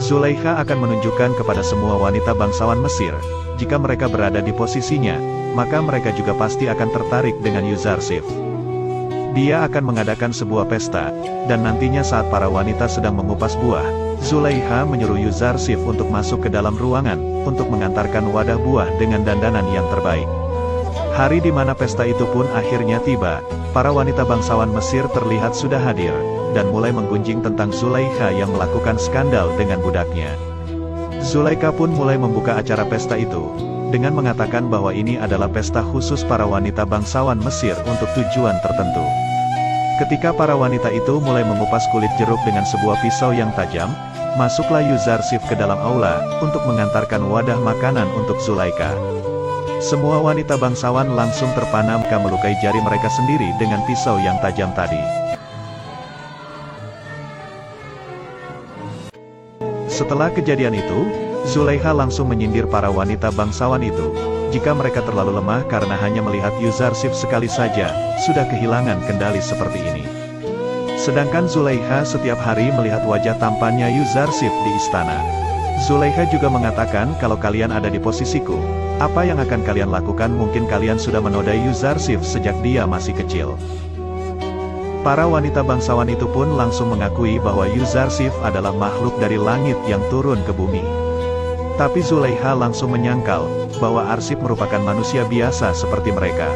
Zulaikha akan menunjukkan kepada semua wanita bangsawan Mesir, jika mereka berada di posisinya, maka mereka juga pasti akan tertarik dengan Yuzarsif. Dia akan mengadakan sebuah pesta, dan nantinya saat para wanita sedang mengupas buah, Zulaikha menyuruh Yuzarsif untuk masuk ke dalam ruangan, untuk mengantarkan wadah buah dengan dandanan yang terbaik. Hari di mana pesta itu pun akhirnya tiba, para wanita bangsawan Mesir terlihat sudah hadir, dan mulai menggunjing tentang Zulaikha yang melakukan skandal dengan budaknya. Zulaikha pun mulai membuka acara pesta itu, dengan mengatakan bahwa ini adalah pesta khusus para wanita bangsawan Mesir untuk tujuan tertentu. Ketika para wanita itu mulai mengupas kulit jeruk dengan sebuah pisau yang tajam, masuklah Yuzarsif ke dalam aula, untuk mengantarkan wadah makanan untuk Zulaikha. Semua wanita bangsawan langsung terpana melukai jari mereka sendiri dengan pisau yang tajam tadi. Setelah kejadian itu, Zulaikha langsung menyindir para wanita bangsawan itu, jika mereka terlalu lemah karena hanya melihat Yuzarsif sekali saja, sudah kehilangan kendali seperti ini. Sedangkan Zulaikha setiap hari melihat wajah tampannya Yuzarsif di istana. Zulaikha juga mengatakan kalau kalian ada di posisiku, apa yang akan kalian lakukan? Mungkin kalian sudah menodai Yuzarsif sejak dia masih kecil. Para wanita bangsawan itu pun langsung mengakui bahwa Yuzarsif adalah makhluk dari langit yang turun ke bumi. Tapi Zulaikha langsung menyangkal, bahwa Arsip merupakan manusia biasa seperti mereka.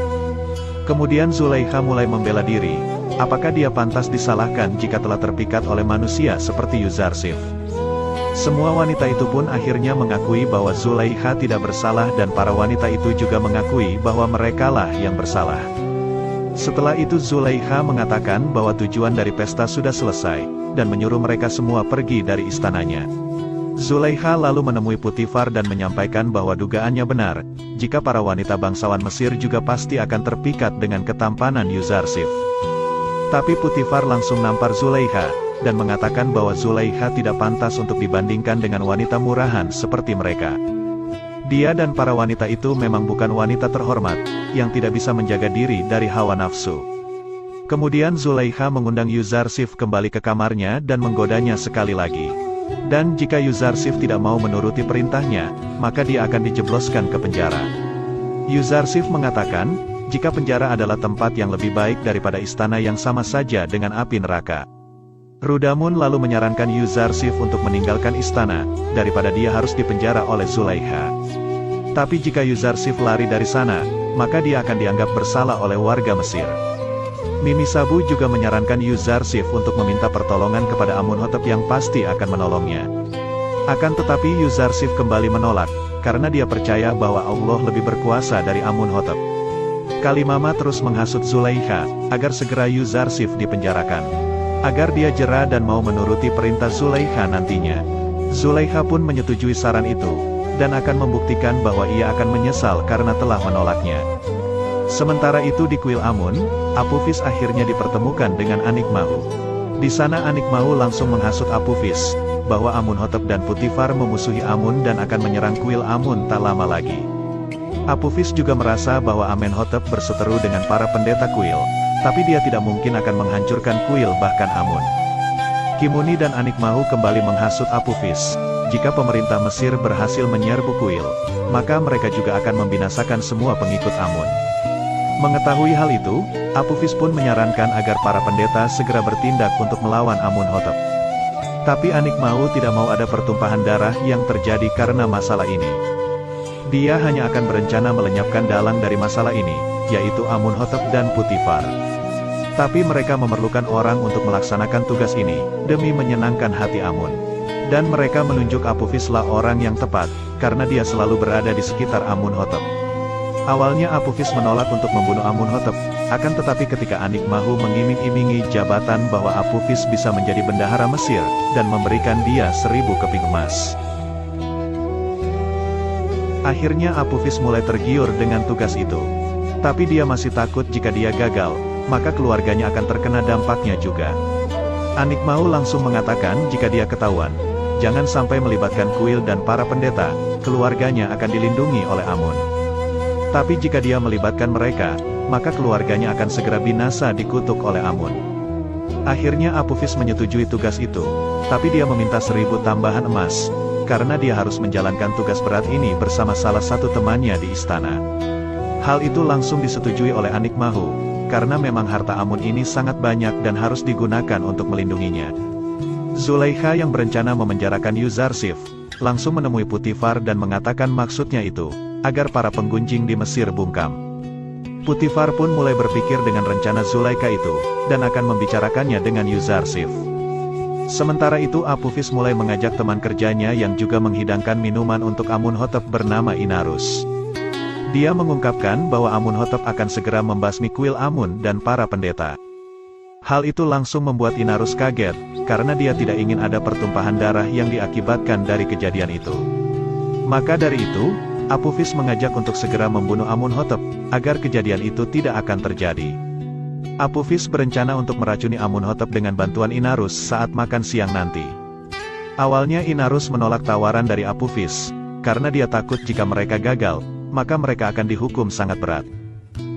Kemudian Zulaikha mulai membela diri, apakah dia pantas disalahkan jika telah terpikat oleh manusia seperti Yuzarsif. Semua wanita itu pun akhirnya mengakui bahwa Zulaikha tidak bersalah dan para wanita itu juga mengakui bahwa merekalah yang bersalah. Setelah itu Zulaikha mengatakan bahwa tujuan dari pesta sudah selesai, dan menyuruh mereka semua pergi dari istananya. Zulaikha lalu menemui Putifar dan menyampaikan bahwa dugaannya benar, jika para wanita bangsawan Mesir juga pasti akan terpikat dengan ketampanan Yuzarsif. Tapi Putifar langsung nampar Zulaikha, dan mengatakan bahwa Zulaikha tidak pantas untuk dibandingkan dengan wanita murahan seperti mereka. Dia dan para wanita itu memang bukan wanita terhormat, yang tidak bisa menjaga diri dari hawa nafsu. Kemudian Zulaikha mengundang Yuzarsif kembali ke kamarnya dan menggodanya sekali lagi. Dan jika Yuzarsif tidak mau menuruti perintahnya, maka dia akan dijebloskan ke penjara. Yuzarsif mengatakan, jika penjara adalah tempat yang lebih baik daripada istana yang sama saja dengan api neraka. Rudamun lalu menyarankan Yuzarsif untuk meninggalkan istana, daripada dia harus dipenjara oleh Zulaikha. Tapi jika Yuzarsif lari dari sana, maka dia akan dianggap bersalah oleh warga Mesir. Mimisabu juga menyarankan Yuzarsif untuk meminta pertolongan kepada Amunhotep yang pasti akan menolongnya. Akan tetapi Yuzarsif kembali menolak, karena dia percaya bahwa Allah lebih berkuasa dari Amunhotep. Kalimama terus menghasut Zulaikha, agar segera Yuzarsif dipenjarakan. Agar dia jera dan mau menuruti perintah Zulaikha nantinya. Zulaikha pun menyetujui saran itu, dan akan membuktikan bahwa ia akan menyesal karena telah menolaknya. Sementara itu di kuil Amun, Apophis akhirnya dipertemukan dengan Anikmahu. Di sana Anikmahu langsung menghasut Apophis, bahwa Amunhotep dan Putifar memusuhi Amun dan akan menyerang kuil Amun tak lama lagi. Apophis juga merasa bahwa Amenhotep berseteru dengan para pendeta kuil, tapi dia tidak mungkin akan menghancurkan kuil bahkan Amun. Kimuni dan Anikmahu kembali menghasut Apophis, jika pemerintah Mesir berhasil menyerbu kuil, maka mereka juga akan membinasakan semua pengikut Amun. Mengetahui hal itu, Apophis pun menyarankan agar para pendeta segera bertindak untuk melawan Amunhotep. Tapi Anikmahu tidak mau ada pertumpahan darah yang terjadi karena masalah ini. Dia hanya akan berencana melenyapkan dalang dari masalah ini, yaitu Amunhotep dan Putifar. Tapi mereka memerlukan orang untuk melaksanakan tugas ini, demi menyenangkan hati Amun. Dan mereka menunjuk Apophislah orang yang tepat, karena dia selalu berada di sekitar Amunhotep. Awalnya Apophis menolak untuk membunuh Amunhotep, akan tetapi ketika Anikmahu mengiming-imingi jabatan bahwa Apophis bisa menjadi bendahara Mesir, dan memberikan dia 1000 keping emas. Akhirnya Apophis mulai tergiur dengan tugas itu. Tapi dia masih takut jika dia gagal, maka keluarganya akan terkena dampaknya juga. Anikmahu langsung mengatakan jika dia ketahuan, jangan sampai melibatkan kuil dan para pendeta, keluarganya akan dilindungi oleh Amun. Tapi jika dia melibatkan mereka, maka keluarganya akan segera binasa dikutuk oleh Amun. Akhirnya Apophis menyetujui tugas itu, tapi dia meminta 1000 tambahan emas, karena dia harus menjalankan tugas berat ini bersama salah satu temannya di istana. Hal itu langsung disetujui oleh Anik Mahu, karena memang harta Amun ini sangat banyak dan harus digunakan untuk melindunginya. Zulaikha yang berencana memenjarakan Yuzarsif, langsung menemui Putifar dan mengatakan maksudnya itu, agar para penggunjing di Mesir bungkam. Putifar pun mulai berpikir dengan rencana Zulaikha itu, dan akan membicarakannya dengan Yuzarsif. Sementara itu Apophis mulai mengajak teman kerjanya yang juga menghidangkan minuman untuk Amunhotep bernama Inarus. Dia mengungkapkan bahwa Amunhotep akan segera membasmi kuil Amun dan para pendeta. Hal itu langsung membuat Inarus kaget, karena dia tidak ingin ada pertumpahan darah yang diakibatkan dari kejadian itu. Maka dari itu, Apophis mengajak untuk segera membunuh Amunhotep, agar kejadian itu tidak akan terjadi. Apophis berencana untuk meracuni Amunhotep dengan bantuan Inarus saat makan siang nanti. Awalnya Inarus menolak tawaran dari Apophis, karena dia takut jika mereka gagal, maka mereka akan dihukum sangat berat.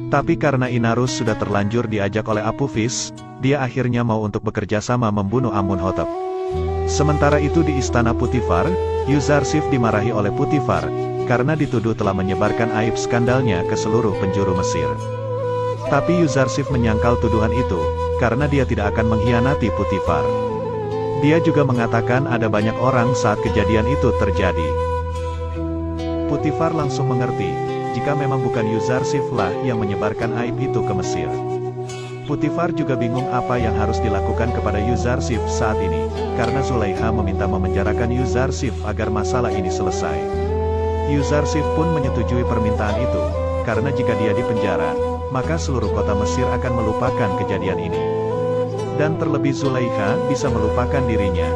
Tapi karena Inarus sudah terlanjur diajak oleh Apophis, dia akhirnya mau untuk bekerja sama membunuh Amunhotep. Sementara itu di istana Putifar, Yuzarsif dimarahi oleh Putifar, karena dituduh telah menyebarkan aib skandalnya ke seluruh penjuru Mesir. Tapi Yuzarsif menyangkal tuduhan itu, karena dia tidak akan mengkhianati Putifar. Dia juga mengatakan ada banyak orang saat kejadian itu terjadi. Putifar langsung mengerti, jika memang bukan Yuzarsif lah yang menyebarkan aib itu ke Mesir. Putifar juga bingung apa yang harus dilakukan kepada Yuzarsif saat ini, karena Zulaikha meminta memenjarakan Yuzarsif agar masalah ini selesai. Yuzarsif pun menyetujui permintaan itu, karena jika dia dipenjara, maka seluruh kota Mesir akan melupakan kejadian ini. Dan terlebih Zulaikha bisa melupakan dirinya.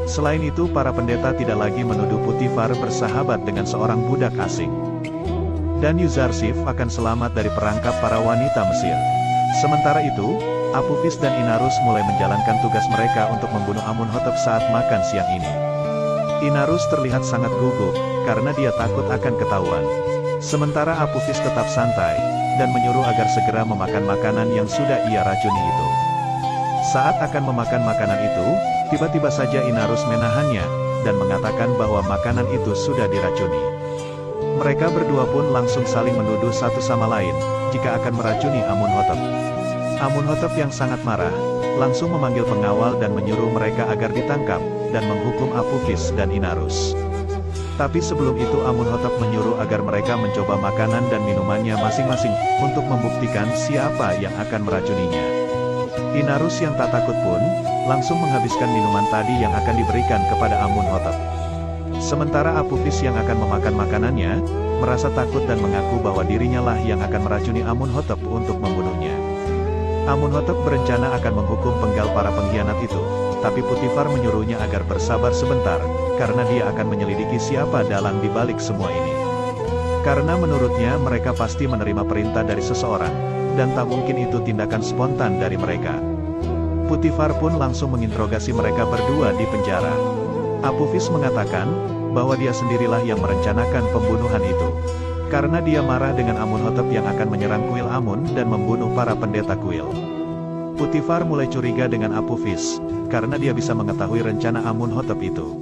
Selain itu para pendeta tidak lagi menuduh Putifar bersahabat dengan seorang budak asing. Dan Yuzarsif akan selamat dari perangkap para wanita Mesir. Sementara itu, Apophis dan Inarus mulai menjalankan tugas mereka untuk membunuh Amunhotep saat makan siang ini. Inarus terlihat sangat gugup, karena dia takut akan ketahuan. Sementara Apophis tetap santai, dan menyuruh agar segera memakan makanan yang sudah ia racuni itu. Saat akan memakan makanan itu, tiba-tiba saja Inarus menahannya, dan mengatakan bahwa makanan itu sudah diracuni. Mereka berdua pun langsung saling menuduh satu sama lain, jika akan meracuni Amunhotep. Amunhotep yang sangat marah, langsung memanggil pengawal dan menyuruh mereka agar ditangkap, dan menghukum Apophis dan Inarus. Tapi sebelum itu Amunhotep menyuruh agar mereka mencoba makanan dan minumannya masing-masing, untuk membuktikan siapa yang akan meracuninya. Inarus yang tak takut pun, langsung menghabiskan minuman tadi yang akan diberikan kepada Amunhotep. Sementara Apophis yang akan memakan makanannya, merasa takut dan mengaku bahwa dirinya lah yang akan meracuni Amunhotep untuk membunuhnya. Amunhotep berencana akan menghukum penggal para pengkhianat itu, tapi Putifar menyuruhnya agar bersabar sebentar, karena dia akan menyelidiki siapa dalang di balik semua ini. Karena menurutnya mereka pasti menerima perintah dari seseorang, dan tak mungkin itu tindakan spontan dari mereka. Putifar pun langsung menginterogasi mereka berdua di penjara. Apophis mengatakan, bahwa dia sendirilah yang merencanakan pembunuhan itu. Karena dia marah dengan Amunhotep yang akan menyerang kuil Amun dan membunuh para pendeta kuil. Putifar mulai curiga dengan Apophis, karena dia bisa mengetahui rencana Amunhotep itu.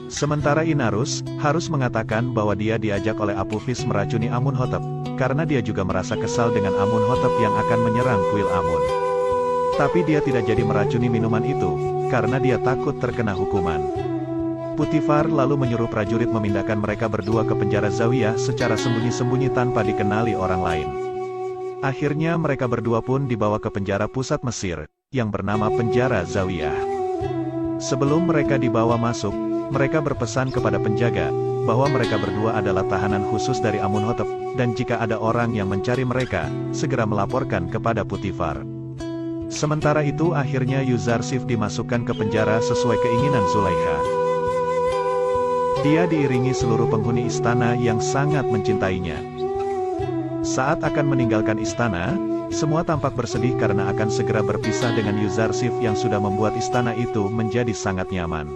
Sementara Inarus, harus mengatakan bahwa dia diajak oleh Apophis meracuni Amunhotep, karena dia juga merasa kesal dengan Amunhotep yang akan menyerang kuil Amun. Tapi dia tidak jadi meracuni minuman itu, karena dia takut terkena hukuman. Putifar lalu menyuruh prajurit memindahkan mereka berdua ke penjara Zawiyah secara sembunyi-sembunyi tanpa dikenali orang lain. Akhirnya mereka berdua pun dibawa ke penjara pusat Mesir, yang bernama Penjara Zawiyah. Sebelum mereka dibawa masuk, mereka berpesan kepada penjaga, bahwa mereka berdua adalah tahanan khusus dari Amunhotep, dan jika ada orang yang mencari mereka, segera melaporkan kepada Putifar. Sementara itu akhirnya Yuzarsif dimasukkan ke penjara sesuai keinginan Zulaikha. Dia diiringi seluruh penghuni istana yang sangat mencintainya. Saat akan meninggalkan istana, semua tampak bersedih karena akan segera berpisah dengan Yuzarsif yang sudah membuat istana itu menjadi sangat nyaman.